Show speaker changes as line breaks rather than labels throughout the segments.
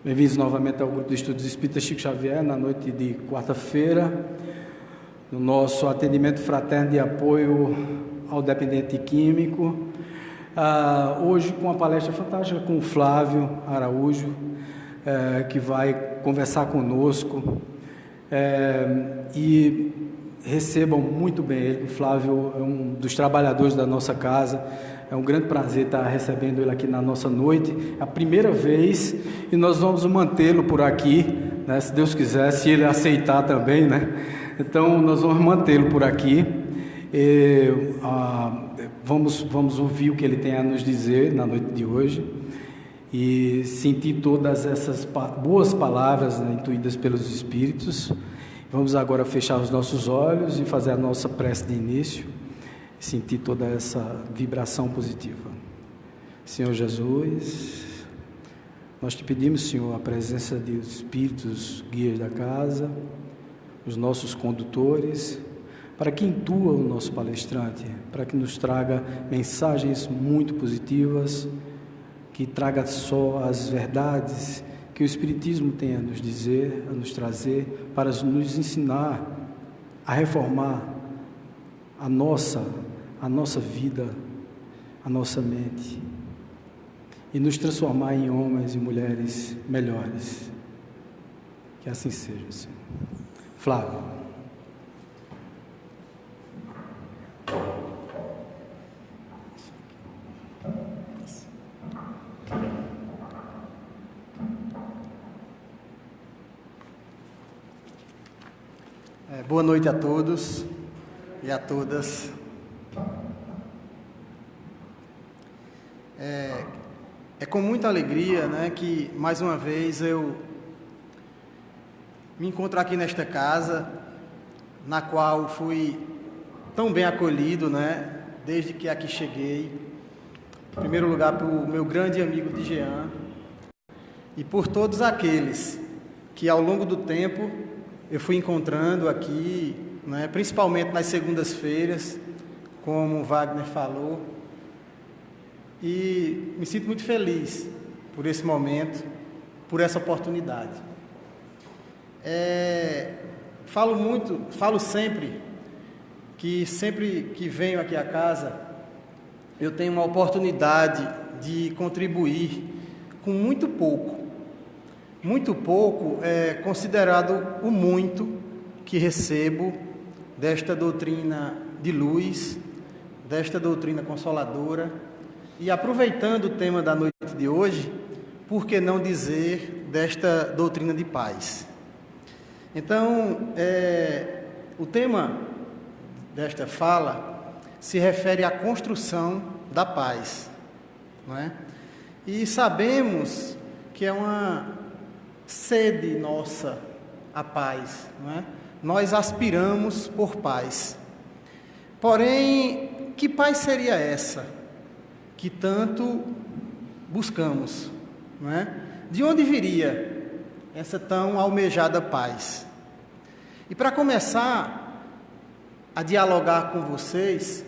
Bem-vindos novamente ao Grupo de Estudos Espírita Chico Xavier, na noite de quarta-feira, no nosso atendimento fraterno de apoio ao dependente químico. Hoje com uma palestra fantástica com o Flávio Araújo, que vai conversar conosco, e recebam muito bem ele. O Flávio é um dos trabalhadores da nossa casa. É um grande prazer estar recebendo ele aqui na nossa noite, é a primeira vez, e nós vamos mantê-lo por aqui, né, se Deus quiser, se ele aceitar também, né? Então nós vamos mantê-lo por aqui. Vamos ouvir o que ele tem a nos dizer na noite de hoje e sentir todas essas boas palavras, né, intuídas pelos Espíritos. Vamos agora fechar os nossos olhos e fazer a nossa prece de início. Sentir toda essa vibração positiva. Senhor Jesus, nós te pedimos, Senhor, a presença dos espíritos guias da casa, os nossos condutores, para que intua o nosso palestrante, para que nos traga mensagens muito positivas, que traga só as verdades que o Espiritismo tem a nos dizer, a nos trazer, para nos ensinar a reformar a nossa vida, a nossa mente, e nos transformar em homens e mulheres melhores. Que assim seja, Senhor. Flávio.
Boa noite a todos e a todas. É com muita alegria, né, que mais uma vez eu me encontro aqui nesta casa, na qual fui tão bem acolhido, né, desde que aqui cheguei. Em primeiro lugar, para o meu grande amigo de Jean, e por todos aqueles que ao longo do tempo eu fui encontrando aqui, né, principalmente nas segundas-feiras, como o Wagner falou. E me sinto muito feliz por esse momento, por essa oportunidade. Falo sempre que venho aqui à casa, eu tenho uma oportunidade de contribuir com muito pouco. Muito pouco é considerado o muito que recebo desta doutrina de luz, desta doutrina consoladora. E aproveitando o tema da noite de hoje, por que não dizer desta doutrina de paz? Então, o tema desta fala se refere à construção da paz, não é? E sabemos que é uma sede nossa a paz, não é? Nós aspiramos por paz. Porém, que paz seria essa que tanto buscamos, não é? De onde viria essa tão almejada paz? E para começar a dialogar com vocês,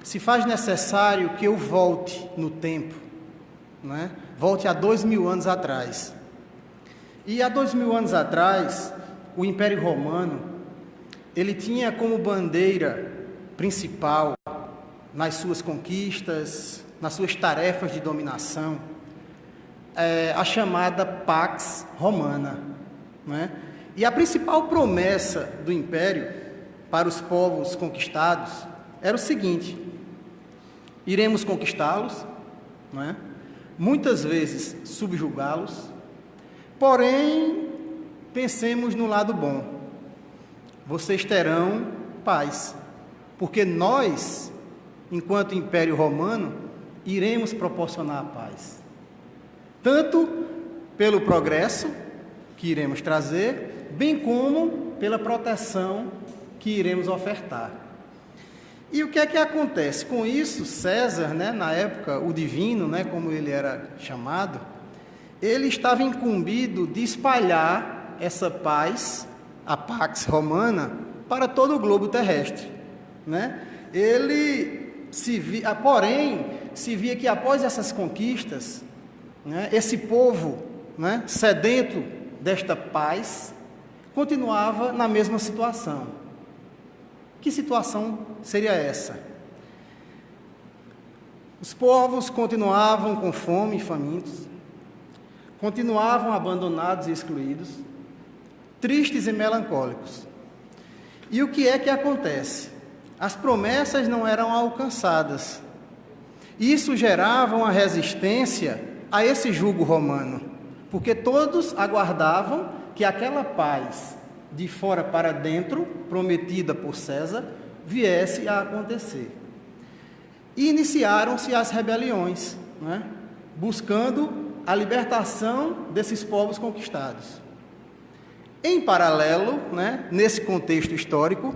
se faz necessário que eu volte no tempo, não é? Volte a 2000 anos atrás. E há 2000 anos atrás, o Império Romano, ele tinha como bandeira principal nas suas conquistas, nas suas tarefas de dominação, a chamada Pax Romana, não é? E a principal promessa do Império para os povos conquistados era o seguinte: iremos conquistá-los, não é? Muitas vezes subjugá-los, porém, pensemos no lado bom. Vocês terão paz, porque nós, enquanto Império Romano, iremos proporcionar a paz, tanto pelo progresso que iremos trazer, bem como pela proteção que iremos ofertar. E o que é que acontece? Com isso, César, né, na época, o divino, né, como ele era chamado, ele estava incumbido de espalhar essa paz, a Pax Romana, para todo o globo terrestre, né? Porém, se via que após essas conquistas, né, esse povo né, sedento desta paz, continuava na mesma situação. Que situação seria essa? Os povos continuavam com fome e famintos, continuavam abandonados e excluídos, tristes e melancólicos. E o que é que acontece? As promessas não eram alcançadas. Isso gerava uma resistência a esse jugo romano, porque todos aguardavam que aquela paz de fora para dentro, prometida por César, viesse a acontecer. E iniciaram-se as rebeliões, né, buscando a libertação desses povos conquistados. Em paralelo, né, nesse contexto histórico,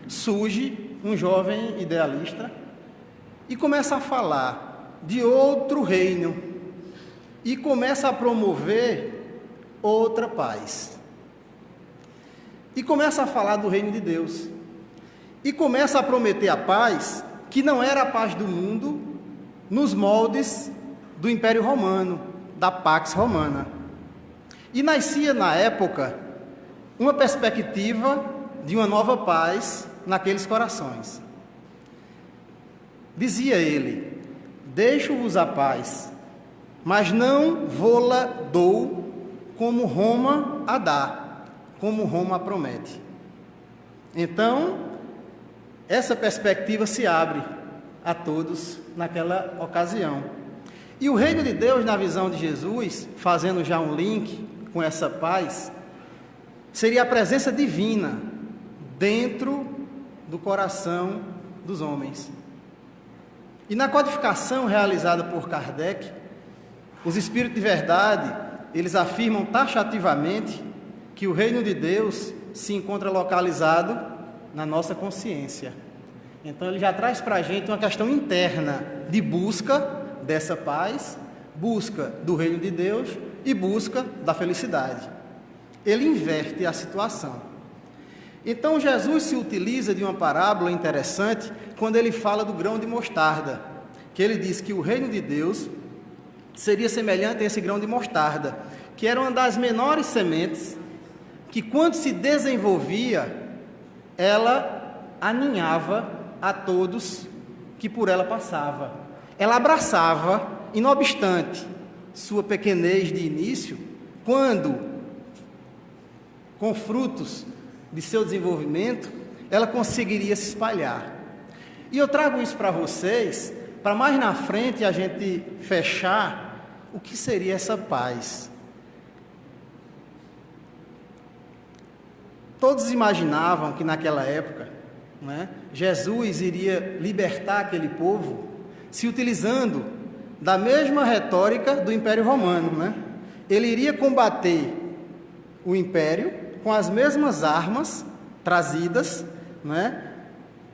surge um jovem idealista e começa a falar de outro reino e começa a promover outra paz. E começa a falar do reino de Deus. E começa a prometer a paz que não era a paz do mundo nos moldes do Império Romano, da Pax Romana. E nascia na época uma perspectiva de uma nova paz naqueles corações. Dizia ele: deixo-vos a paz, mas não vô-la dou como Roma a dá, como Roma a promete. Então, essa perspectiva se abre a todos naquela ocasião. E o reino de Deus, na visão de Jesus, fazendo já um link com essa paz, seria a presença divina dentro do coração dos homens. E na codificação realizada por Kardec, os espíritos de verdade, eles afirmam taxativamente que o reino de Deus se encontra localizado na nossa consciência. Então ele já traz para a gente uma questão interna de busca dessa paz, busca do reino de Deus e busca da felicidade. Ele inverte a situação. Então Jesus se utiliza de uma parábola interessante quando ele fala do grão de mostarda, que ele diz que o reino de Deus seria semelhante a esse grão de mostarda, que era uma das menores sementes, que quando se desenvolvia, ela aninhava a todos que por ela passava. Ela abraçava, e não obstante sua pequenez de início, quando, com frutos de seu desenvolvimento, ela conseguiria se espalhar. E eu trago isso para vocês, para mais na frente a gente fechar o que seria essa paz. Todos imaginavam que naquela época, né, Jesus iria libertar aquele povo se utilizando da mesma retórica do Império Romano, né? Ele iria combater o Império com as mesmas armas trazidas, né,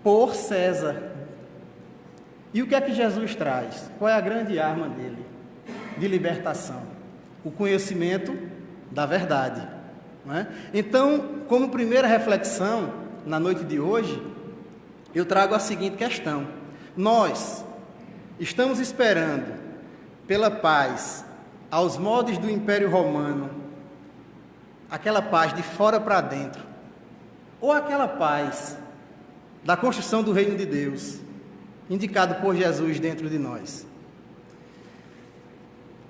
por César. E o que é que Jesus traz? Qual é a grande arma dele de libertação? O conhecimento da verdade. Né? Então, como primeira reflexão, na noite de hoje, eu trago a seguinte questão: nós estamos esperando pela paz aos moldes do Império Romano, aquela paz de fora para dentro, ou aquela paz da construção do reino de Deus, indicado por Jesus dentro de nós?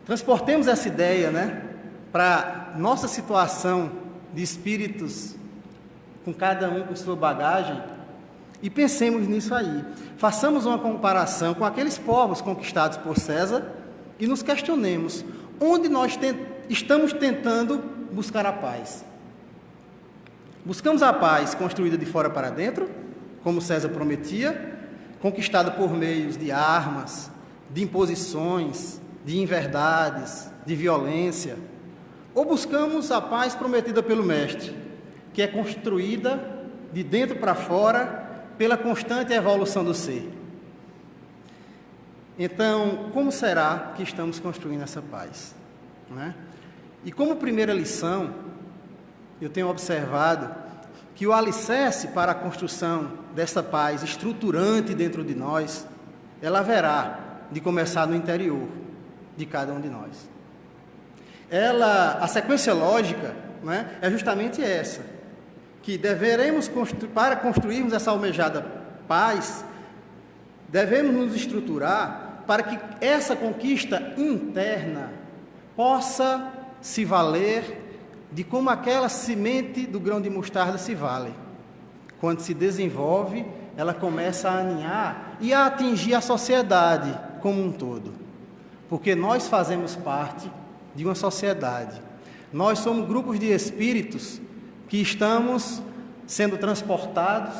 Transportemos essa ideia, né, para nossa situação de espíritos, com cada um com sua bagagem, e pensemos nisso aí. Façamos uma comparação com aqueles povos conquistados por César e nos questionemos onde nós estamos tentando buscar a paz. Buscamos a paz construída de fora para dentro, como César prometia, conquistada por meios de armas, de imposições, de inverdades, de violência, ou buscamos a paz prometida pelo Mestre, que é construída de dentro para fora pela constante evolução do ser? Então, como será que estamos construindo essa paz? Né? E como primeira lição, eu tenho observado que o alicerce para a construção dessa paz estruturante dentro de nós, ela haverá de começar no interior de cada um de nós. a sequência lógica, né, é justamente essa, que deveremos, para construirmos essa almejada paz, devemos nos estruturar para que essa conquista interna possa se valer de como aquela semente do grão de mostarda se vale. Quando se desenvolve, ela começa a aninhar e a atingir a sociedade como um todo. Porque nós fazemos parte de uma sociedade. Nós somos grupos de espíritos que estamos sendo transportados,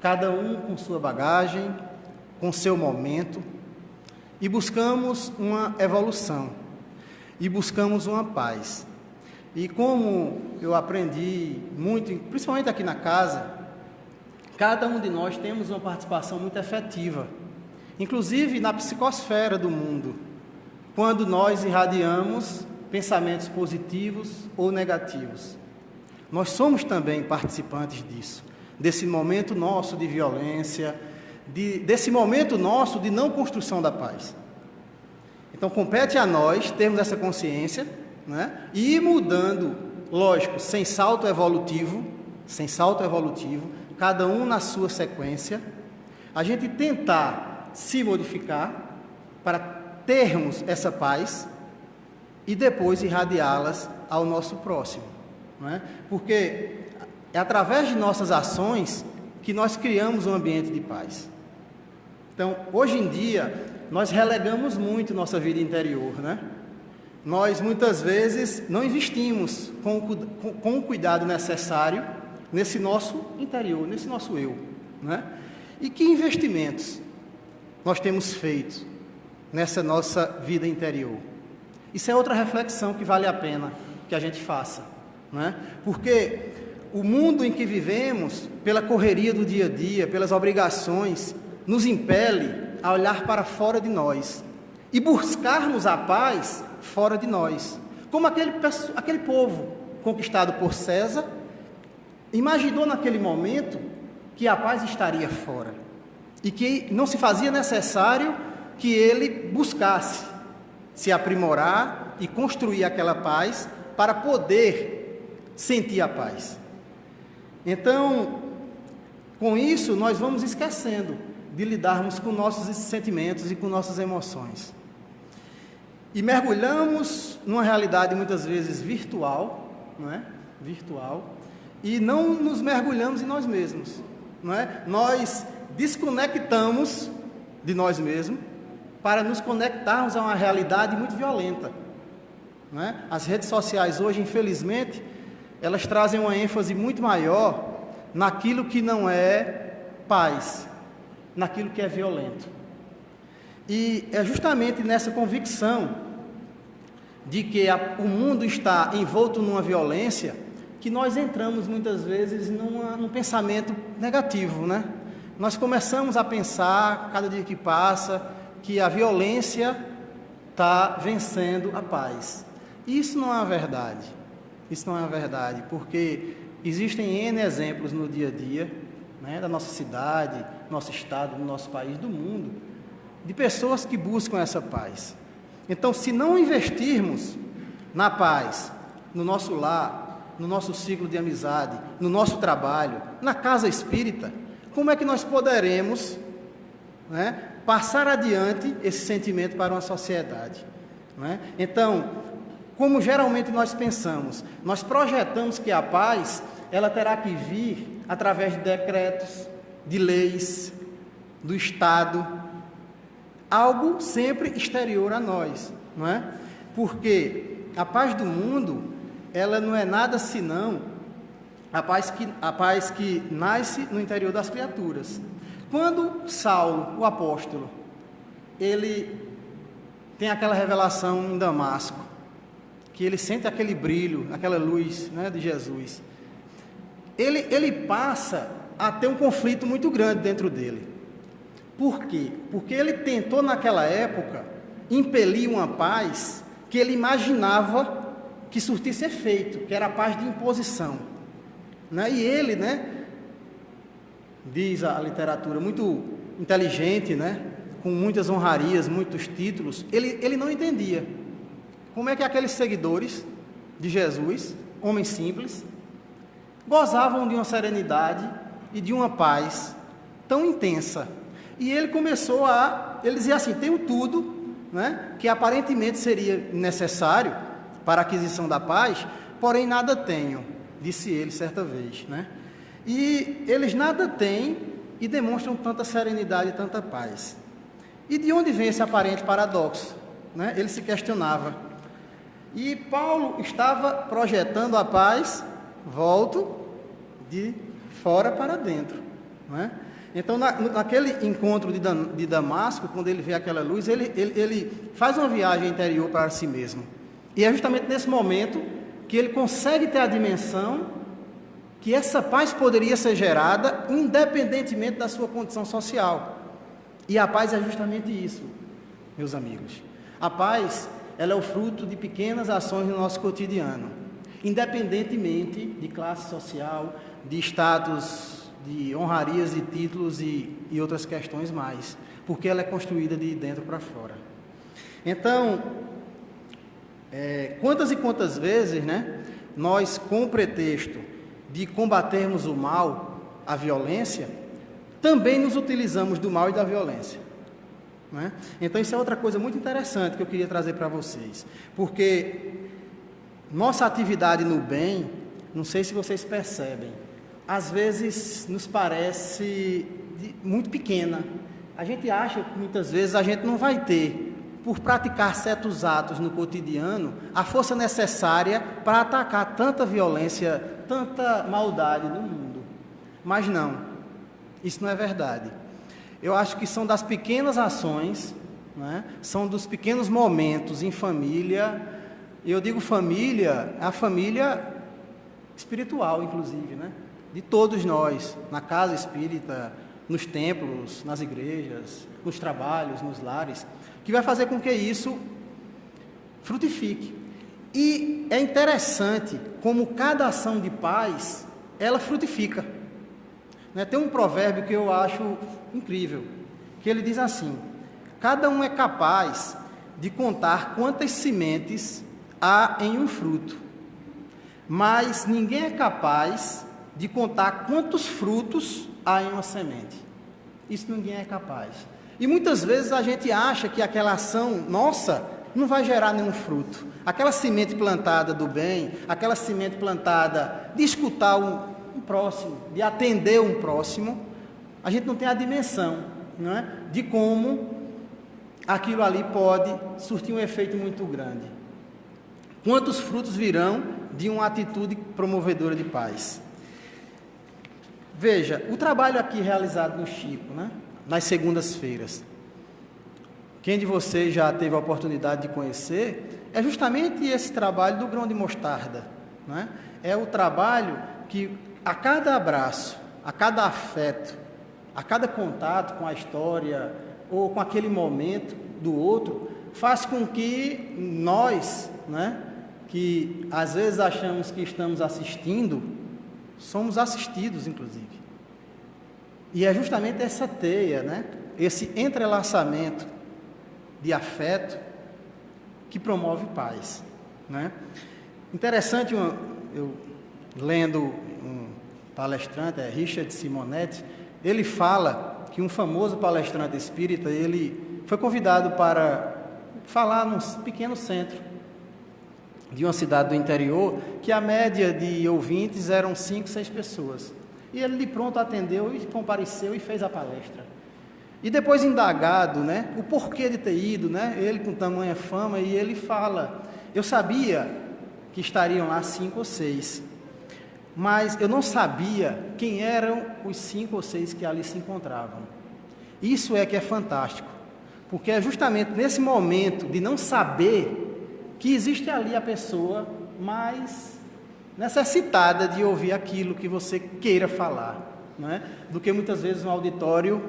cada um com sua bagagem, com seu momento, e buscamos uma evolução, e buscamos uma paz. E como eu aprendi muito, principalmente aqui na casa, cada um de nós temos uma participação muito efetiva, inclusive na psicosfera do mundo, quando nós irradiamos pensamentos positivos ou negativos. Nós somos também participantes disso, desse momento nosso de violência, desse momento nosso de não construção da paz. Então, compete a nós termos essa consciência, né, e ir mudando, lógico, sem salto evolutivo, cada um na sua sequência, a gente tentar se modificar para termos essa paz e depois irradiá-las ao nosso próximo, não é? Porque é através de nossas ações que nós criamos um ambiente de paz. Então, hoje em dia, nós relegamos muito nossa vida interior, né? Nós, muitas vezes, não investimos com o cuidado necessário nesse nosso interior, nesse nosso eu, né? E que investimentos nós temos feito nessa nossa vida interior? Isso é outra reflexão que vale a pena que a gente faça, né? Porque o mundo em que vivemos, pela correria do dia a dia, pelas obrigações, nos impele a olhar para fora de nós e buscarmos a paz fora de nós, como aquele povo conquistado por César imaginou naquele momento que a paz estaria fora e que não se fazia necessário que ele buscasse se aprimorar e construir aquela paz para poder sentir a paz. Então, com isso, nós vamos esquecendo de lidarmos com nossos sentimentos e com nossas emoções. E mergulhamos numa realidade muitas vezes virtual, não é? Virtual, e não nos mergulhamos em nós mesmos, não é? Nós desconectamos de nós mesmos para nos conectarmos a uma realidade muito violenta, não é? As redes sociais hoje, infelizmente, elas trazem uma ênfase muito maior naquilo que não é paz, naquilo que é violento. E é justamente nessa convicção de que o mundo está envolto numa violência que nós entramos muitas vezes num pensamento negativo, né? Nós começamos a pensar, cada dia que passa, que a violência está vencendo a paz. E isso não é uma verdade. Isso não é uma verdade, porque existem N exemplos no dia a dia, né, da nossa cidade, nosso estado, do nosso país, do mundo, de pessoas que buscam essa paz. Então, se não investirmos na paz, no nosso lar, no nosso ciclo de amizade, no nosso trabalho, na casa espírita, como é que nós poderemos, né, passar adiante esse sentimento para uma sociedade, né? Então, como geralmente nós pensamos, nós projetamos que a paz, ela terá que vir através de decretos, de leis, do Estado, algo sempre exterior a nós, não é? Porque a paz do mundo, ela não é nada senão a paz que nasce no interior das criaturas. Quando Saulo, o apóstolo, ele tem aquela revelação em Damasco, que ele sente aquele brilho, aquela luz, né, de Jesus, ele passa a ter um conflito muito grande dentro dele. Por quê? Porque ele tentou naquela época impelir uma paz que ele imaginava que surtisse efeito, que era a paz de imposição, né? E ele, né, diz a literatura, muito inteligente, né, com muitas honrarias, muitos títulos, ele não entendia como é que aqueles seguidores de Jesus, homens simples, gozavam de uma serenidade e de uma paz tão intensa. E ele ele dizia assim: tenho tudo, né, que aparentemente seria necessário para a aquisição da paz, porém nada tenho, disse ele certa vez, né? E eles nada têm e demonstram tanta serenidade e tanta paz. E de onde vem esse aparente paradoxo, né? Ele se questionava. E Paulo estava projetando a paz, volto, de fora para dentro, né? Então, naquele encontro de Damasco, quando ele vê aquela luz, ele faz uma viagem interior para si mesmo. E é justamente nesse momento que ele consegue ter a dimensão que essa paz poderia ser gerada independentemente da sua condição social. E a paz é justamente isso, meus amigos. A paz, ela é o fruto de pequenas ações no nosso cotidiano, independentemente de classe social, de status, de honrarias e títulos e outras questões mais, porque ela é construída de dentro para fora. Então, quantas e quantas vezes, né, nós, com o pretexto de combatermos o mal, a violência, também nos utilizamos do mal e da violência, né? Então, isso é outra coisa muito interessante que eu queria trazer para vocês, porque nossa atividade no bem, não sei se vocês percebem, às vezes nos parece muito pequena. A gente acha que muitas vezes a gente não vai ter, por praticar certos atos no cotidiano, a força necessária para atacar tanta violência, tanta maldade no mundo. Mas não, isso não é verdade. Eu acho que são das pequenas ações, né? São dos pequenos momentos em família. Eu digo família, a família espiritual, inclusive, né? De todos nós, na casa espírita, nos templos, nas igrejas, nos trabalhos, nos lares, que vai fazer com que isso frutifique. E é interessante como cada ação de paz, ela frutifica, né? Tem um provérbio que eu acho incrível, que ele diz assim: cada um é capaz de contar quantas sementes há em um fruto, mas ninguém é capaz de contar quantos frutos há em uma semente. Isso ninguém é capaz. E muitas vezes a gente acha que aquela ação nossa não vai gerar nenhum fruto. Aquela semente plantada do bem, aquela semente plantada de escutar um próximo, de atender um próximo, a gente não tem a dimensão, não é, de como aquilo ali pode surtir um efeito muito grande. Quantos frutos virão de uma atitude promovedora de paz? Veja, o trabalho aqui realizado no Chico, né, nas segundas-feiras, quem de vocês já teve a oportunidade de conhecer, é justamente esse trabalho do grão de mostarda, né? É o trabalho que a cada abraço, a cada afeto, a cada contato com a história ou com aquele momento do outro, faz com que nós, né, que às vezes achamos que estamos assistindo, somos assistidos, inclusive. E é justamente essa teia, né, esse entrelaçamento de afeto que promove paz, né? Interessante, eu lendo um palestrante, Richard Simonetti, ele fala que um famoso palestrante espírita, ele foi convidado para falar num pequeno centro de uma cidade do interior, que a média de ouvintes eram 5, 6 pessoas. E ele de pronto atendeu e compareceu e fez a palestra. E depois indagado, né, o porquê de ter ido, né, ele com tamanha fama, e ele fala: eu sabia que estariam lá 5 ou 6, mas eu não sabia quem eram os 5 ou 6 que ali se encontravam. Isso é que é fantástico, porque é justamente nesse momento de não saber que existe ali a pessoa mais necessitada de ouvir aquilo que você queira falar, não é? Do que muitas vezes um auditório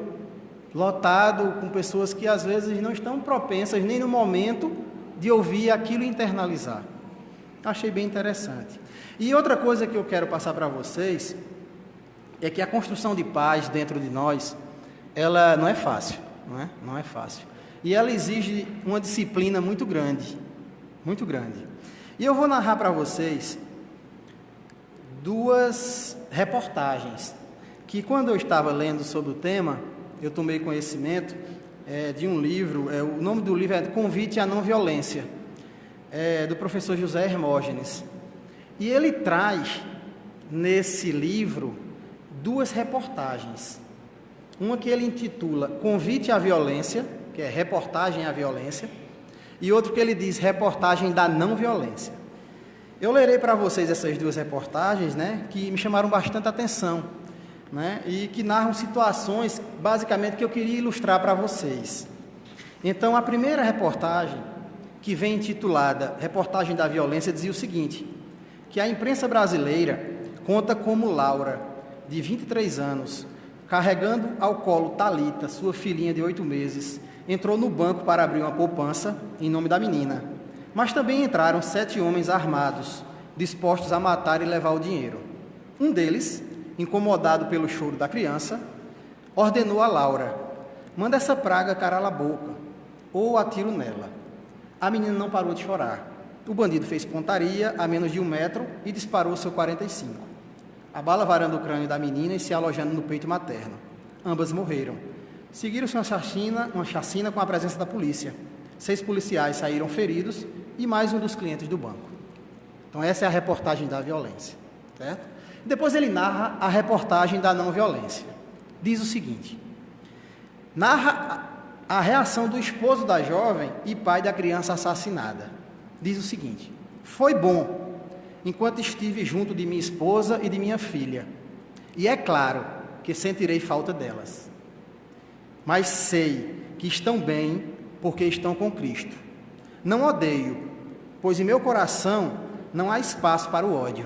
lotado com pessoas que às vezes não estão propensas nem no momento de ouvir aquilo e internalizar. Achei bem interessante. E outra coisa que eu quero passar para vocês é que a construção de paz dentro de nós, ela não é fácil, não é? Não é fácil. E ela exige uma disciplina muito grande, muito grande. E eu vou narrar para vocês 2 reportagens, que quando eu estava lendo sobre o tema, eu tomei conhecimento de um livro, o nome do livro é Convite à Não Violência, do professor José Hermógenes. E ele traz, nesse livro, 2 reportagens. Uma que ele intitula Convite à Violência, que é reportagem à violência, e outro que ele diz reportagem da não violência. Eu lerei para vocês essas 2 reportagens, né, que me chamaram bastante atenção, né, e que narram situações, basicamente, que eu queria ilustrar para vocês. Então, a primeira reportagem, que vem intitulada Reportagem da Violência, dizia o seguinte, que a imprensa brasileira conta como Laura, de 23 anos, carregando ao colo Thalita, sua filhinha de 8 meses, entrou no banco para abrir uma poupança em nome da menina. Mas também entraram 7 homens armados, dispostos a matar e levar o dinheiro. Um deles, incomodado pelo choro da criança, ordenou a Laura: manda essa praga calar a boca, ou atiro nela. A menina não parou de chorar. O bandido fez pontaria a menos de 1 metro e disparou seu 45. A bala varando o crânio da menina e se alojando no peito materno. Ambas morreram. Seguiram-se uma chacina com a presença da polícia. 6 policiais saíram feridos e mais um dos clientes do banco. Então essa é a reportagem da violência, certo? Depois ele narra a reportagem da não violência. Diz o seguinte: narra a reação do esposo da jovem e pai da criança assassinada. Diz o seguinte: foi bom enquanto estive junto de minha esposa e de minha filha, e é claro que sentirei falta delas, mas sei que estão bem porque estão com Cristo. Não odeio, pois em meu coração não há espaço para o ódio.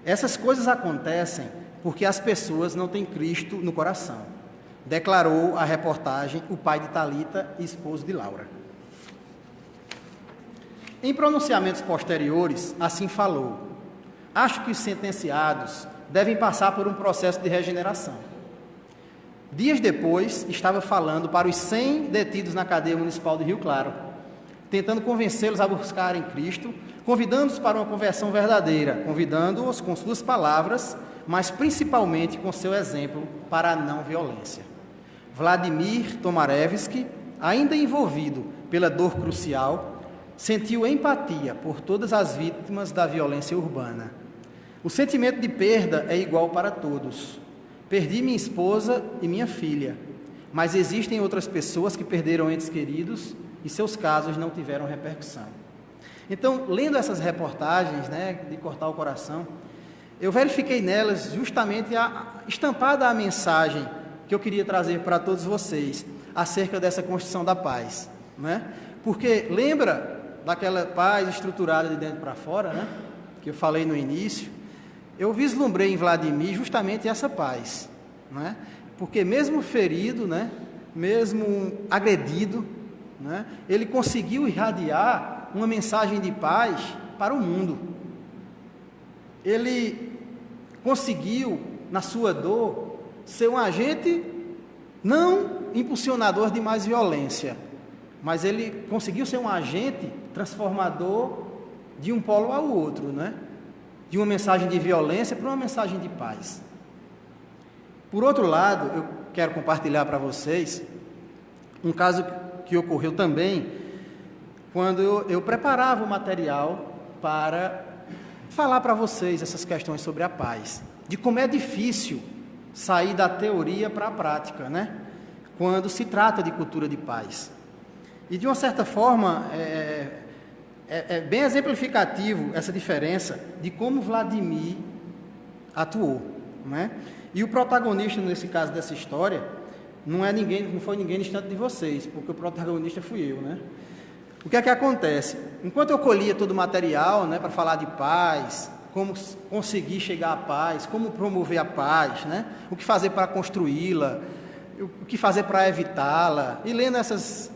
Essas coisas acontecem porque as pessoas não têm Cristo no coração, declarou a reportagem o pai de Thalita e esposo de Laura. Em pronunciamentos posteriores, assim falou: acho que os sentenciados devem passar por um processo de regeneração. Dias depois, estava falando para os 100 detidos na cadeia municipal de Rio Claro, tentando convencê-los a buscarem Cristo, convidando-os para uma conversão verdadeira, convidando-os com suas palavras, mas principalmente com seu exemplo para a não violência. Vladimir Tomarevski, ainda envolvido pela dor crucial, sentiu empatia por todas as vítimas da violência urbana. O sentimento de perda é igual para todos. Perdi minha esposa e minha filha, mas existem outras pessoas que perderam entes queridos e seus casos não tiveram repercussão. Então, lendo essas reportagens, né, de cortar o coração, eu verifiquei nelas justamente estampada a mensagem que eu queria trazer para todos vocês acerca dessa construção da paz, né? Porque lembra daquela paz estruturada de dentro para fora, né, que eu falei no início? Eu vislumbrei em Vladimir justamente essa paz, né? Porque mesmo ferido, né, mesmo agredido, né, ele conseguiu irradiar uma mensagem de paz para o mundo. Ele conseguiu, na sua dor, ser um agente não impulsionador de mais violência, mas ele conseguiu ser um agente transformador de um polo ao outro, né? De uma mensagem de violência para uma mensagem de paz. Por outro lado, eu quero compartilhar para vocês um caso que ocorreu também quando eu preparava o material para falar para vocês essas questões sobre a paz, de como é difícil sair da teoria para a prática, né? Quando se trata de cultura de paz. E de uma certa forma, é bem exemplificativo essa diferença de como Vladimir atuou, né? E o protagonista, nesse caso dessa história, não foi ninguém distante de vocês, porque o protagonista fui eu, né? O que é que acontece? Enquanto eu colhia todo o material, né, para falar de paz, como conseguir chegar à paz, como promover a paz, né? O que fazer para construí-la, o que fazer para evitá-la, e lendo essas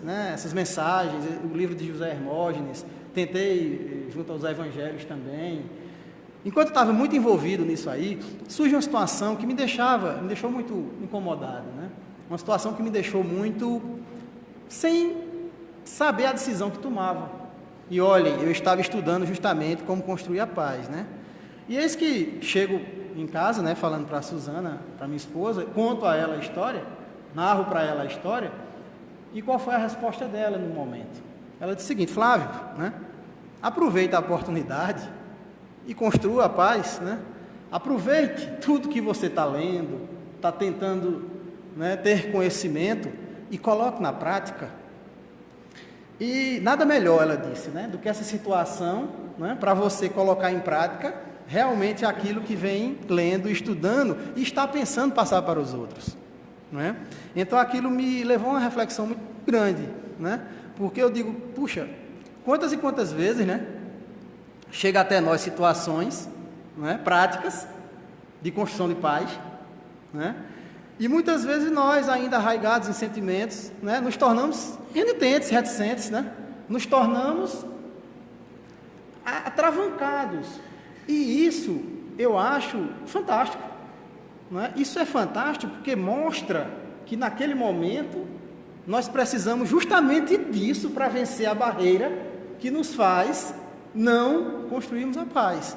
mensagens, o livro de José Hermógenes, tentei junto aos evangelhos também. Enquanto eu estava muito envolvido nisso aí, surge uma situação que me deixou muito incomodado, né? Uma situação que me deixou muito sem saber a decisão que tomava, E olhem, eu estava estudando justamente como construir a paz, né? E eis que chego em casa, né, falando para a Suzana, para minha esposa, conto a ela a história, narro para ela a história, e qual foi a resposta dela no momento? Ela disse o seguinte: Flávio, né, aproveita a oportunidade e construa a paz, né? Aproveite tudo que você está lendo, está tentando, né, ter conhecimento e coloque na prática. E nada melhor, ela disse, né, do que essa situação, né, para você colocar em prática realmente aquilo que vem lendo, estudando e está pensando passar para os outros, né? Então aquilo me levou a uma reflexão muito grande, né? Porque eu digo, puxa, quantas e quantas vezes, né, chega até nós situações, né, práticas de construção de paz, né? E muitas vezes nós, ainda arraigados em sentimentos, né, nos tornamos renitentes, reticentes, né? Nos tornamos atravancados. E isso eu acho fantástico, né? Isso é fantástico porque mostra que naquele momento nós precisamos justamente disso para vencer a barreira que nos faz não construirmos a paz,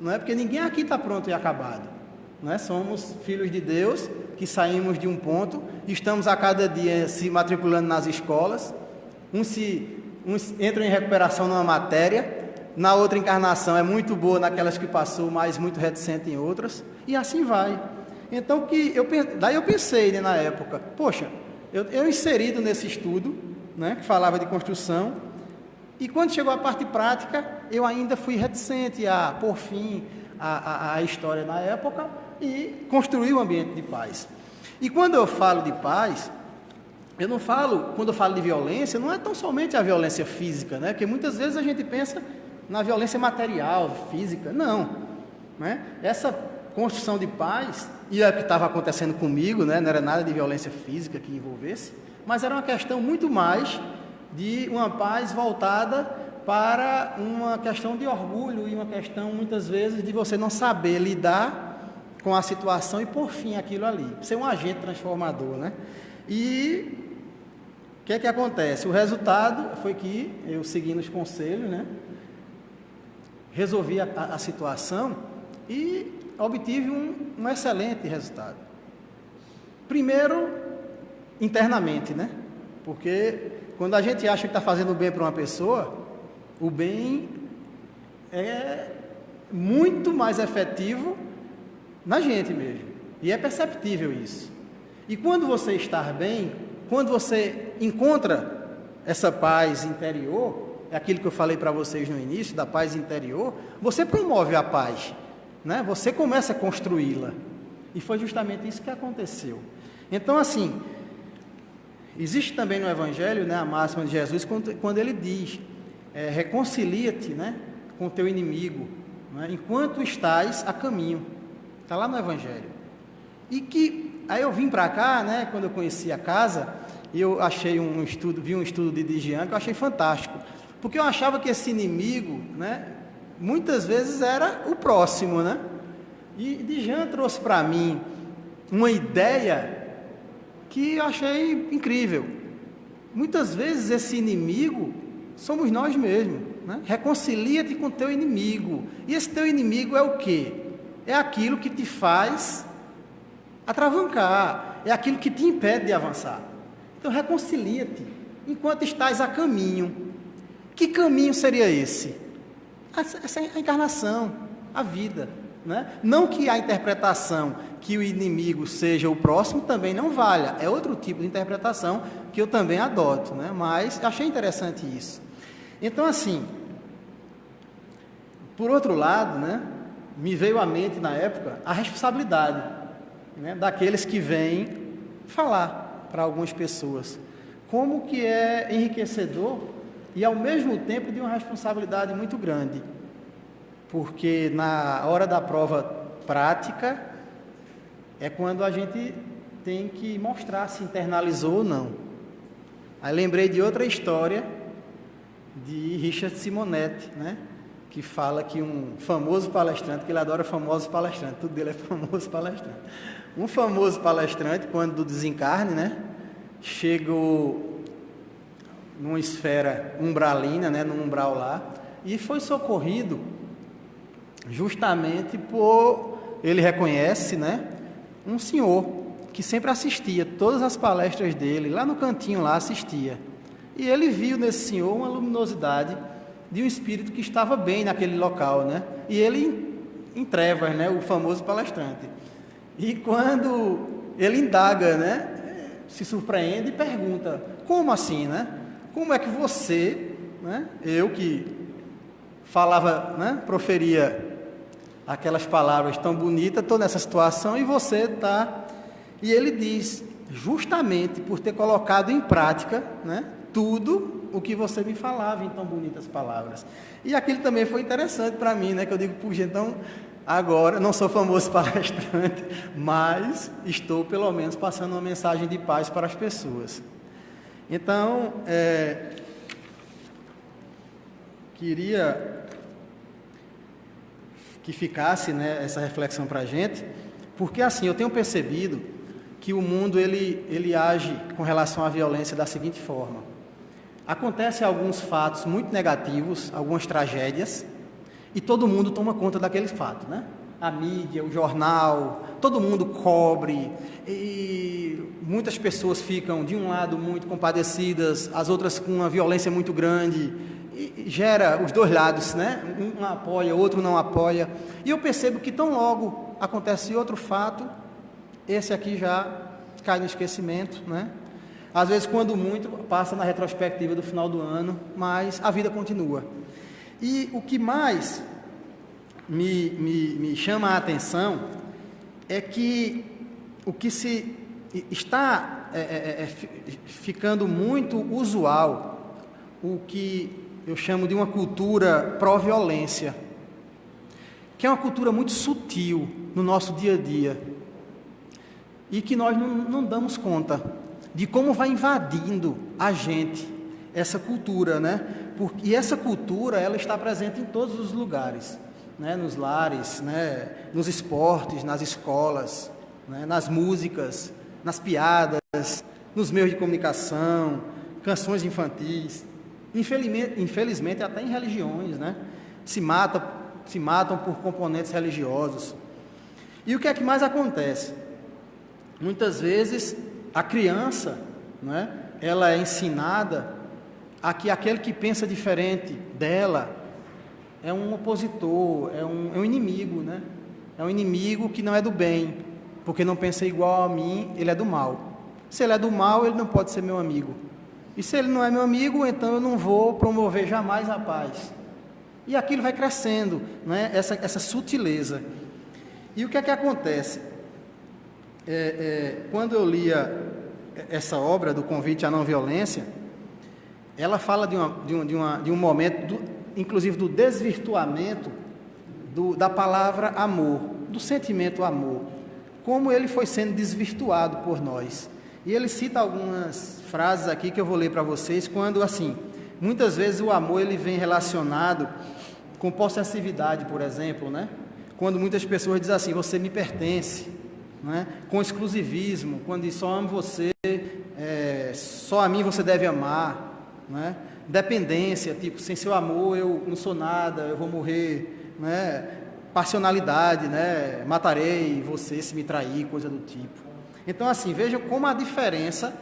não é? Porque ninguém aqui está pronto e acabado, não é? Somos filhos de Deus que saímos de um ponto, estamos a cada dia se matriculando nas escolas, uns entram em recuperação numa matéria, na outra encarnação é muito boa naquelas que passou, mas muito reticente em outras, e assim vai. Então, daí eu pensei, né, na época, poxa, eu inserido nesse estudo, né, que falava de construção, e quando chegou a parte prática, eu ainda fui reticente a pôr fim à história na época e construir um ambiente de paz. E quando eu falo de paz, quando eu falo de violência, não é tão somente a violência física, né? Porque muitas vezes a gente pensa na violência material, física. Não, né? Essa construção de paz, e é o que estava acontecendo comigo, né? Não era nada de violência física que envolvesse, mas era uma questão muito mais de uma paz voltada para uma questão de orgulho e uma questão, muitas vezes, de você não saber lidar com a situação e pôr fim àquilo ali, ser um agente transformador, né? E o que é que acontece? O resultado foi que eu, seguindo os conselhos, né, resolvi a situação e obtive um excelente resultado. Primeiro, internamente, né? Porque quando a gente acha que está fazendo bem para uma pessoa, o bem é muito mais efetivo na gente mesmo, e é perceptível isso. E quando você está bem, quando você encontra essa paz interior, é aquilo que eu falei para vocês no início, da paz interior, você promove a paz, né? Você começa a construí-la, e foi justamente isso que aconteceu. Então, assim, existe também no Evangelho, né, a máxima de Jesus, quando ele diz, reconcilia-te, né, com o teu inimigo, né, enquanto estás a caminho. Está lá no Evangelho. E que, aí eu vim para cá, né, quando eu conheci a casa, e eu achei vi um estudo de Dijan, que eu achei fantástico, porque eu achava que esse inimigo, né, muitas vezes era o próximo, né, e Dijan trouxe para mim uma ideia que eu achei incrível. Muitas vezes esse inimigo somos nós mesmos, né? Reconcilia-te com teu inimigo, e esse teu inimigo é o quê? É aquilo que te faz atravancar, é aquilo que te impede de avançar. Então reconcilia-te enquanto estás a caminho. Que caminho seria esse? Essa é a encarnação, a vida, né? Não que a interpretação que o inimigo seja o próximo também não valha, é outro tipo de interpretação que eu também adoto, né? Mas achei interessante isso. Então, assim, por outro lado, né, me veio à mente na época a responsabilidade, né, daqueles que vêm falar para algumas pessoas, como que é enriquecedor e ao mesmo tempo de uma responsabilidade muito grande, porque na hora da prova prática é quando a gente tem que mostrar se internalizou ou não. Aí lembrei de outra história de Richard Simonetti, né? Que fala que um famoso palestrante, que ele adora famosos palestrantes, tudo dele é famoso palestrante. Um famoso palestrante, quando do desencarne, né? Chegou numa esfera umbralina, né, num umbral lá, e foi socorrido justamente por, ele reconhece, né, um senhor que sempre assistia todas as palestras dele, lá no cantinho lá assistia. E ele viu nesse senhor uma luminosidade de um espírito que estava bem naquele local, né? E ele em trevas, né, o famoso palestrante. E quando ele indaga, né, se surpreende e pergunta: como assim, né? Como é que você, né, eu que falava, né, proferia aquelas palavras tão bonitas, estou nessa situação e você está... E ele diz: justamente por ter colocado em prática, né, tudo o que você me falava em tão bonitas palavras. E aquilo também foi interessante para mim, né, que eu digo: puxa, então agora não sou famoso palestrante, mas estou pelo menos passando uma mensagem de paz para as pessoas. Então, queria que ficasse, né, essa reflexão para a gente, porque assim, eu tenho percebido que o mundo ele age com relação à violência da seguinte forma: acontecem alguns fatos muito negativos, algumas tragédias, e todo mundo toma conta daquele fato, né? A mídia, o jornal, todo mundo cobre, e muitas pessoas ficam de um lado muito compadecidas, as outras com uma violência muito grande, e gera os dois lados, né? Um apoia, o outro não apoia. E eu percebo que tão logo acontece outro fato, esse aqui já cai no esquecimento, né? Às vezes, quando muito, passa na retrospectiva do final do ano, mas a vida continua. E o que mais me chama a atenção é que o que se está ficando muito usual, o que eu chamo de uma cultura pró-violência, que é uma cultura muito sutil no nosso dia a dia, e que nós não damos conta de como vai invadindo a gente essa cultura, né? E essa cultura, ela está presente em todos os lugares, né? Nos lares, né? Nos esportes, nas escolas, né? Nas músicas, nas piadas, nos meios de comunicação, canções infantis, infelizmente até em religiões, né? Se matam por componentes religiosos. E o que é que mais acontece? Muitas vezes a criança, né, ela é ensinada a que aquele que pensa diferente dela é um opositor, é um inimigo, né? É um inimigo que não é do bem, porque não pensa igual a mim, ele é do mal. Se ele é do mal, ele não pode ser meu amigo. E se ele não é meu amigo, então eu não vou promover jamais a paz. E aquilo vai crescendo, né? Essa sutileza. E o que é que acontece? Quando eu lia essa obra do Convite à Não Violência, ela fala de um momento, inclusive do desvirtuamento da palavra amor, do sentimento amor, como ele foi sendo desvirtuado por nós. E ele cita algumas frases aqui que eu vou ler para vocês, quando assim, muitas vezes o amor ele vem relacionado com possessividade, por exemplo, né? Quando muitas pessoas dizem assim: você me pertence, né? Com exclusivismo, quando diz: só amo você, só a mim você deve amar, né? Dependência, tipo, sem seu amor eu não sou nada, eu vou morrer, né? Passionalidade, né? Matarei você se me trair, coisa do tipo. Então assim, vejam como a diferença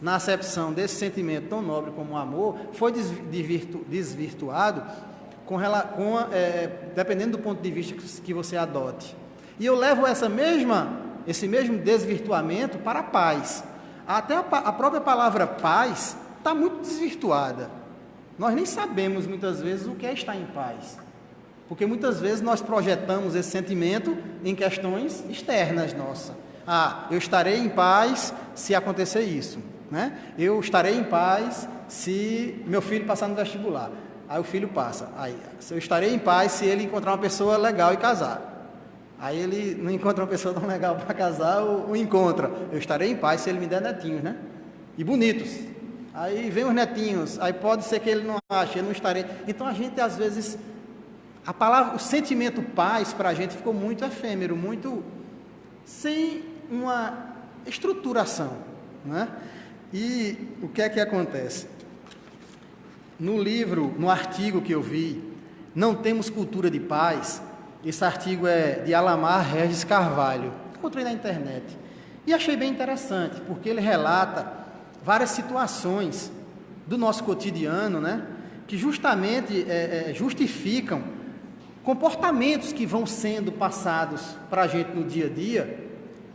na acepção desse sentimento tão nobre como o amor foi desvirtuado dependendo do ponto de vista que você adote. E eu levo esse mesmo desvirtuamento para a paz. Até a própria palavra paz está muito desvirtuada. Nós nem sabemos muitas vezes o que é estar em paz, porque muitas vezes nós projetamos esse sentimento em questões externas nossas. Eu estarei em paz se acontecer isso, né? Eu estarei em paz se meu filho passar no vestibular. Aí o filho passa. Eu estarei em paz se ele encontrar uma pessoa legal e casar. Aí ele não encontra uma pessoa tão legal para casar, ou encontra. Eu estarei em paz se ele me der netinhos, né? E bonitos. Aí vem os netinhos, aí pode ser que ele não ache, eu não estarei. Então a gente às vezes, o sentimento paz para a gente ficou muito efêmero, muito sem uma estruturação, né? E o que é que acontece? no artigo que eu vi, Não Temos Cultura de Paz, esse artigo é de Alamar Regis Carvalho, encontrei na internet, e achei bem interessante, porque ele relata várias situações do nosso cotidiano, né, que justamente justificam comportamentos que vão sendo passados para a gente no dia a dia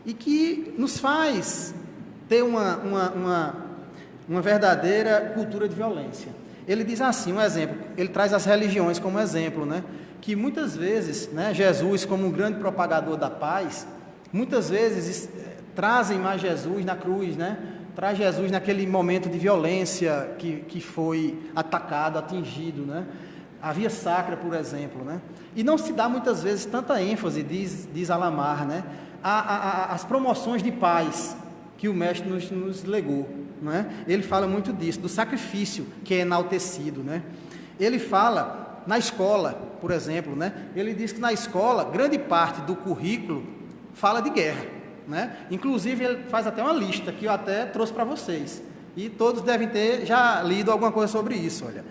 e que nos faz ter uma verdadeira cultura de violência. Ele diz assim, um exemplo, ele traz as religiões como exemplo, né, que muitas vezes, né, Jesus, como um grande propagador da paz, muitas vezes trazem mais Jesus na cruz, né, traz Jesus naquele momento de violência que foi atacado, atingido, né, a via sacra, por exemplo, né, e não se dá muitas vezes tanta ênfase, diz Alamar, né, as promoções de paz que o Mestre nos legou, né? Ele fala muito disso, do sacrifício que é enaltecido, né? Ele fala na escola, por exemplo, né? Ele diz que na escola, grande parte do currículo fala de guerra, né? Inclusive ele faz até uma lista que eu até trouxe para vocês, e todos devem ter já lido alguma coisa sobre isso, olha.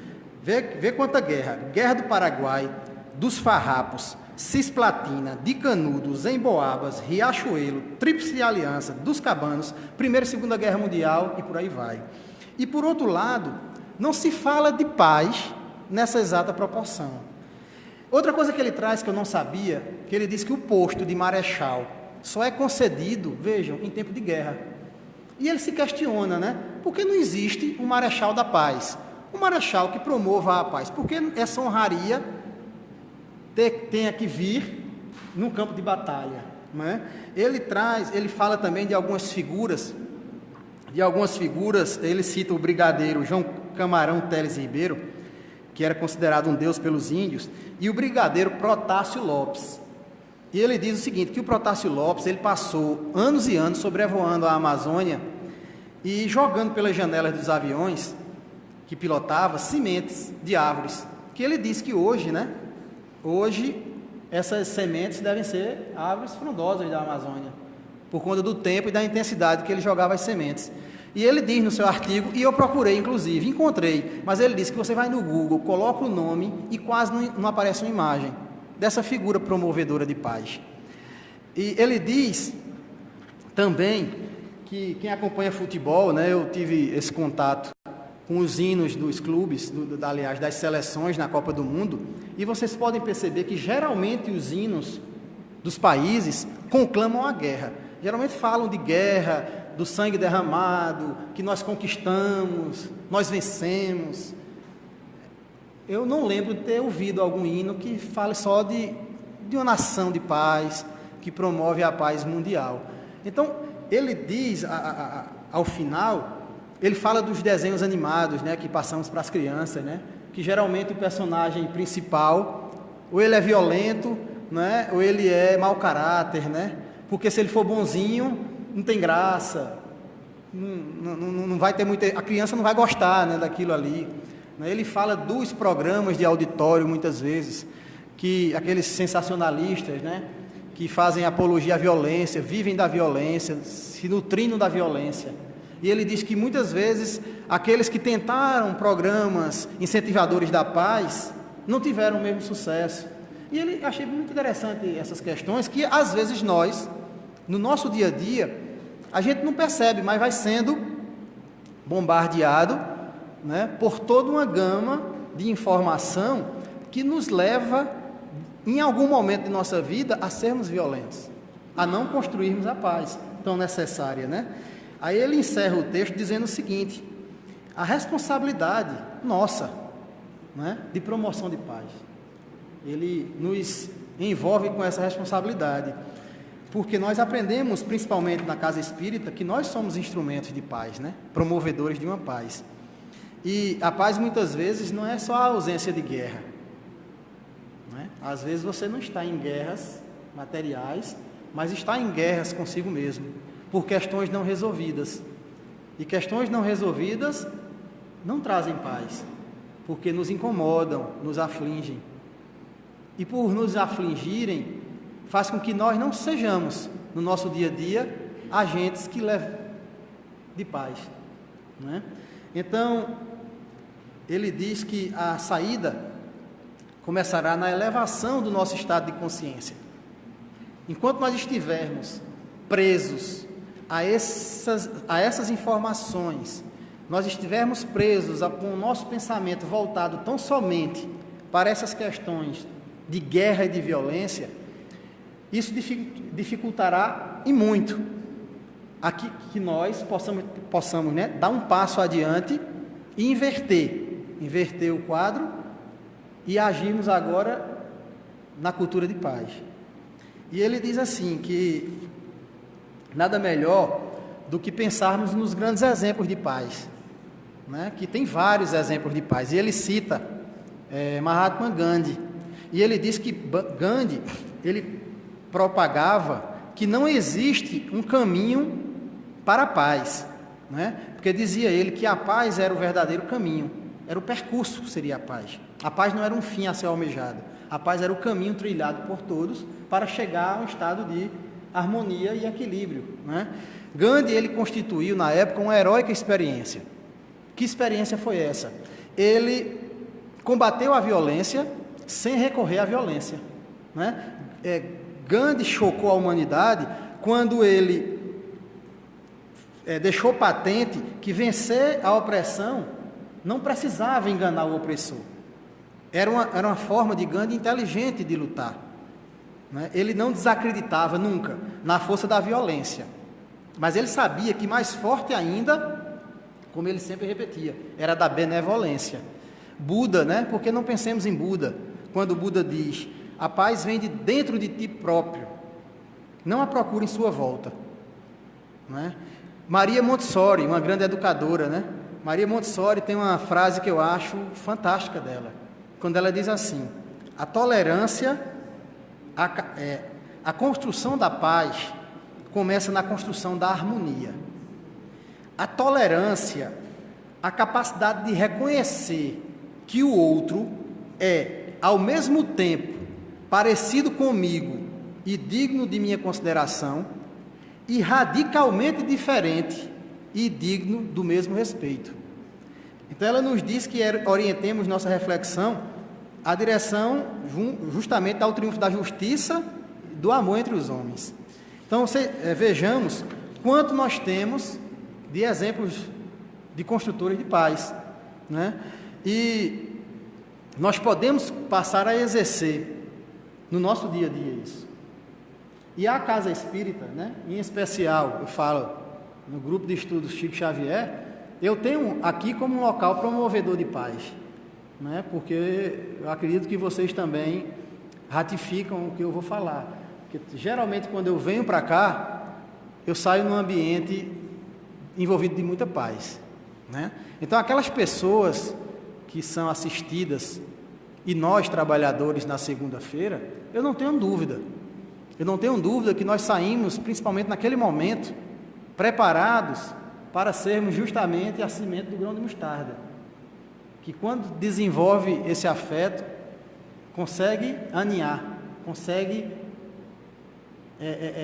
Vê quanta guerra: Guerra do Paraguai, dos Farrapos, Cisplatina, de Canudos, Emboabas, Riachuelo, Tríplice Aliança, dos Cabanos, Primeira e Segunda Guerra Mundial e por aí vai. E por outro lado, não se fala de paz nessa exata proporção. Outra coisa que ele traz que eu não sabia, que ele diz que o posto de marechal só é concedido, vejam, em tempo de guerra. E ele se questiona, né? Por que não existe um marechal da paz? Um marechal que promova a paz? Por que essa honraria tenha que vir num campo de batalha, né? Ele fala também de algumas figuras, ele cita o brigadeiro João Camarão Teles Ribeiro, que era considerado um deus pelos índios, e o brigadeiro Protásio Lopes. E ele diz o seguinte, que o Protásio Lopes, ele passou anos e anos sobrevoando a Amazônia e jogando pelas janelas dos aviões que pilotava sementes de árvores, que ele diz que hoje, né? Hoje, essas sementes devem ser árvores frondosas da Amazônia, por conta do tempo e da intensidade que ele jogava as sementes. E ele diz no seu artigo, e eu procurei inclusive, encontrei, mas ele diz que você vai no Google, coloca o nome e quase não aparece uma imagem dessa figura promovedora de paz. E ele diz também que quem acompanha futebol, né, eu tive esse contato com os hinos dos clubes, aliás, das seleções na Copa do Mundo, e vocês podem perceber que geralmente os hinos dos países conclamam a guerra. Geralmente falam de guerra, do sangue derramado, que nós conquistamos, nós vencemos. Eu não lembro de ter ouvido algum hino que fale só de uma nação de paz, que promove a paz mundial. Então, ele diz, ao final, ele fala dos desenhos animados, né, que passamos para as crianças, né, que geralmente o personagem principal, ou ele é violento, né, ou ele é mau caráter, né, porque se ele for bonzinho, não tem graça, não vai ter muita, a criança não vai gostar, né, daquilo ali. Ele fala dos programas de auditório, muitas vezes, que aqueles sensacionalistas, né, que fazem apologia à violência, vivem da violência, se nutrindo da violência. E ele diz que muitas vezes aqueles que tentaram programas incentivadores da paz não tiveram o mesmo sucesso. E ele achei muito interessante essas questões que às vezes nós, no nosso dia a dia, a gente não percebe, mas vai sendo bombardeado, né, por toda uma gama de informação que nos leva, em algum momento de nossa vida, a sermos violentos, a não construirmos a paz tão necessária, né? Aí ele encerra o texto dizendo o seguinte: a responsabilidade nossa, né, de promoção de paz, ele nos envolve com essa responsabilidade, porque nós aprendemos, principalmente na casa espírita, que nós somos instrumentos de paz, né, promovedores de uma paz. E a paz muitas vezes não é só a ausência de guerra, né? Às vezes você não está em guerras materiais, mas está em guerras consigo mesmo, por questões não resolvidas. E questões não resolvidas não trazem paz, porque nos incomodam, nos afligem. E por nos afligirem, faz com que nós não sejamos, no nosso dia a dia, agentes que levem de paz, né? Então, ele diz que a saída começará na elevação do nosso estado de consciência. Enquanto nós estivermos presos a essas informações, nós estivermos presos com o nosso pensamento voltado tão somente para essas questões de guerra e de violência, isso dificultará e muito aqui que nós possamos, né, dar um passo adiante e inverter o quadro e agirmos agora na cultura de paz. E ele diz assim, que nada melhor do que pensarmos nos grandes exemplos de paz, né, que tem vários exemplos de paz, e ele cita Mahatma Gandhi, e ele diz que Gandhi, ele propagava que não existe um caminho para a paz, né? Porque dizia ele que a paz era o verdadeiro caminho, era o percurso que seria a paz. A paz não era um fim a ser almejado, a paz era o caminho trilhado por todos para chegar a um estado de harmonia e equilíbrio, né? Gandhi, ele constituiu na época uma heróica experiência. Que experiência foi essa? Ele combateu a violência sem recorrer à violência, né? Gandhi chocou a humanidade quando ele deixou patente que vencer a opressão não precisava enganar o opressor. Era uma forma de Gandhi inteligente de lutar, né? Ele não desacreditava nunca na força da violência, mas ele sabia que mais forte ainda, como ele sempre repetia, era da benevolência. Buda, né? Porque não pensemos em Buda, quando Buda diz: a paz vem de dentro de ti próprio, não a procura em sua volta, né? Maria Montessori, uma grande educadora, né? Maria Montessori tem uma frase que eu acho fantástica dela, quando ela diz assim: a tolerância, a construção da paz começa na construção da harmonia. A tolerância, a capacidade de reconhecer que o outro é, ao mesmo tempo, parecido comigo e digno de minha consideração, e radicalmente diferente e digno do mesmo respeito. Então ela nos diz que orientemos nossa reflexão à direção justamente ao triunfo da justiça e do amor entre os homens. Então vejamos quanto nós temos de exemplos de construtores de paz, né? E nós podemos passar a exercer no nosso dia a dia isso. E a Casa Espírita, né, em especial, eu falo no grupo de estudos Chico Xavier, eu tenho aqui como um local promovedor de paz, né, porque eu acredito que vocês também ratificam o que eu vou falar. Porque geralmente quando eu venho para cá, eu saio num ambiente envolvido de muita paz, né? Então aquelas pessoas que são assistidas e nós trabalhadores na segunda-feira, eu não tenho dúvida que nós saímos, principalmente naquele momento, preparados para sermos justamente a semente do grão de mostarda, que quando desenvolve esse afeto, consegue aninhar, consegue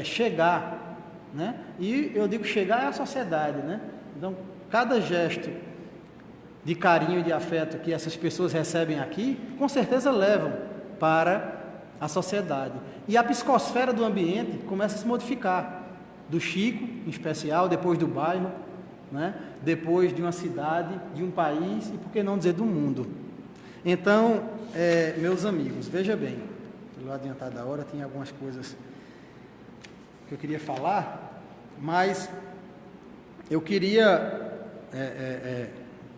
chegar, né? E eu digo chegar é a sociedade, né? Então, cada gesto de carinho e de afeto que essas pessoas recebem aqui, com certeza levam para a sociedade. E a psicosfera do ambiente começa a se modificar, do Chico, em especial, depois do bairro, né? Depois de uma cidade, de um país e, por que não dizer, do mundo. Então, meus amigos, veja bem, pelo adiantar da hora, tem algumas coisas que eu queria falar, mas eu queria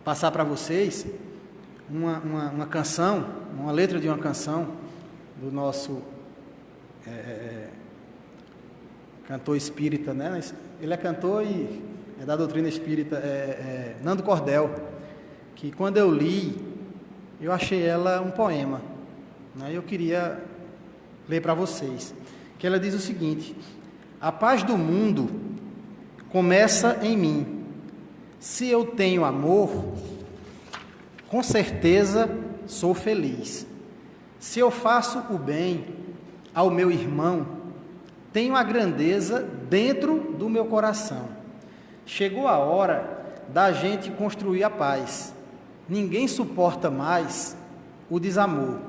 passar para vocês uma canção, uma letra de uma canção do nosso cantor espírita, né? Ele é cantor e é da doutrina espírita, Nando Cordel, que quando eu li, eu achei ela um poema, né? Eu queria ler para vocês, que ela diz o seguinte: a paz do mundo começa em mim. Se eu tenho amor, com certeza sou feliz. Se eu faço o bem ao meu irmão, tenho a grandeza dentro do meu coração. Chegou a hora da gente construir a paz. ninguém suporta mais o desamor.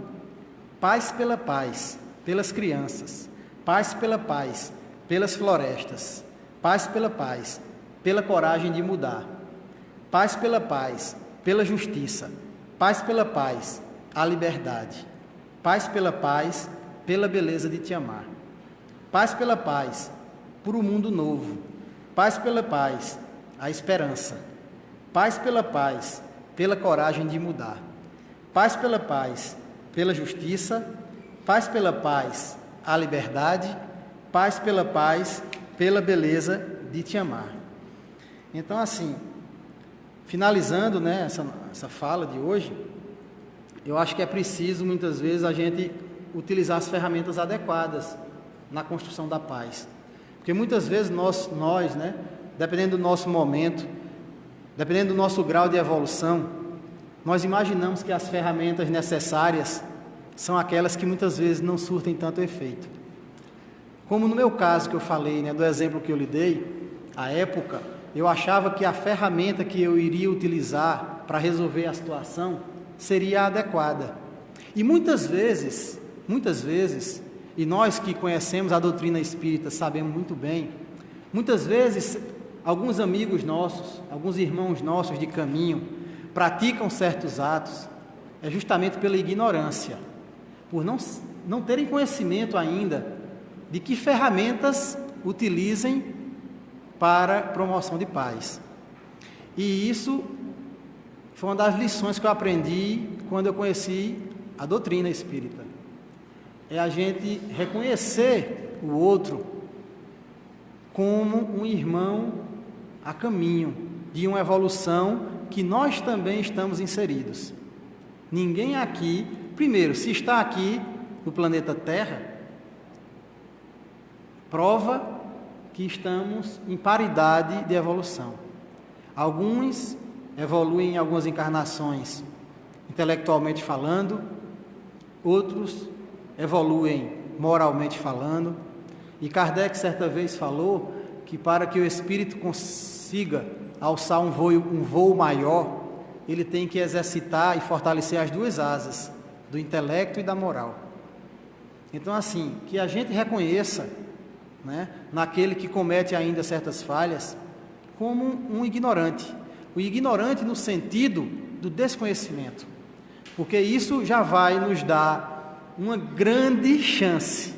Paz pela paz, pelas crianças. Paz pela paz, pelas florestas. Paz pela paz, pela coragem de mudar. Paz pela paz, pela justiça. Paz pela paz, a liberdade. Paz pela paz, pela beleza de te amar. Paz pela paz, por um mundo novo. Paz pela paz, a esperança. Paz pela paz, pela coragem de mudar. Paz pela paz, pela justiça. Paz pela paz, a liberdade. Paz pela paz, pela beleza de te amar. Então, assim, finalizando, né, essa fala de hoje, eu acho que é preciso, muitas vezes, a gente utilizar as ferramentas adequadas na construção da paz. Porque muitas vezes nós, né, dependendo do nosso momento, dependendo do nosso grau de evolução, nós imaginamos que as ferramentas necessárias são aquelas que muitas vezes não surtem tanto efeito. Como no meu caso que eu falei, né, do exemplo que eu lhe dei, à época, eu achava que a ferramenta que eu iria utilizar para resolver a situação seria adequada. E muitas vezes, e nós que conhecemos a doutrina espírita sabemos muito bem, muitas vezes alguns amigos nossos, alguns irmãos nossos de caminho, praticam certos atos, é justamente pela ignorância, por não terem conhecimento ainda de que ferramentas utilizem para promoção de paz. E isso foi uma das lições que eu aprendi quando eu conheci a doutrina espírita. É a gente reconhecer o outro como um irmão a caminho de uma evolução que nós também estamos inseridos. Ninguém aqui, primeiro, se está aqui no planeta Terra, prova que estamos em paridade de evolução. Alguns evoluem em algumas encarnações intelectualmente falando, outros evoluem moralmente falando, e Kardec certa vez falou que para que o espírito consiga alçar um voo maior, ele tem que exercitar e fortalecer as duas asas, do intelecto e da moral. Então, assim, que a gente reconheça, né, naquele que comete ainda certas falhas, como um ignorante. O ignorante no sentido do desconhecimento, porque isso já vai nos dar uma grande chance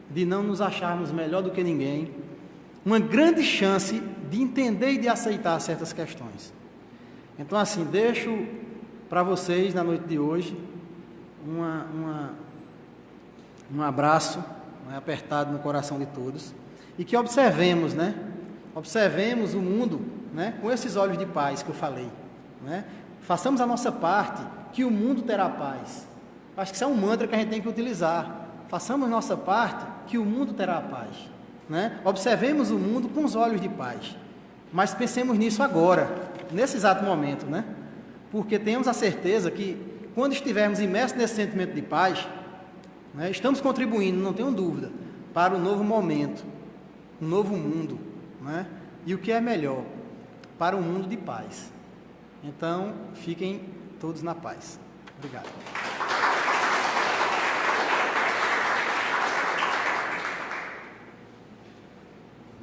de não nos acharmos melhor do que ninguém, uma grande chance de entender e de aceitar certas questões. Então, assim, deixo para vocês, na noite de hoje, um abraço, né, apertado no coração de todos, e que observemos, né? Observemos o mundo, né, com esses olhos de paz que eu falei, né? Façamos a nossa parte, que o mundo terá paz. Acho que isso é um mantra que a gente tem que utilizar. Façamos nossa parte, que o mundo terá paz, né? Observemos o mundo com os olhos de paz, mas pensemos nisso agora, nesse exato momento, né? Porque temos a certeza que quando estivermos imersos nesse sentimento de paz, né, estamos contribuindo, não tenham dúvida, para um novo momento, um novo mundo, né? E o que é melhor, para um mundo de paz. Então, fiquem todos na paz. Obrigado.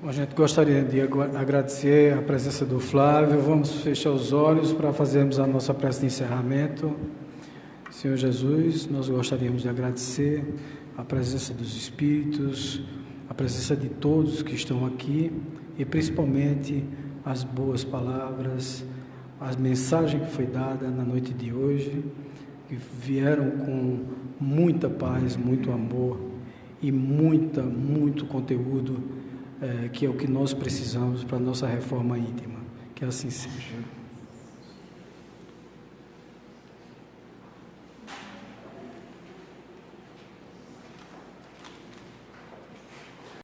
Bom, a gente gostaria de agradecer a presença do Flávio. Vamos fechar os olhos para fazermos a nossa prece de encerramento. Senhor Jesus, nós gostaríamos de agradecer a presença dos Espíritos, a presença de todos que estão aqui e principalmente as boas palavras, a mensagem que foi dada na noite de hoje, que vieram com muita paz, muito amor e muito conteúdo, que é o que nós precisamos para a nossa reforma íntima. Que assim seja.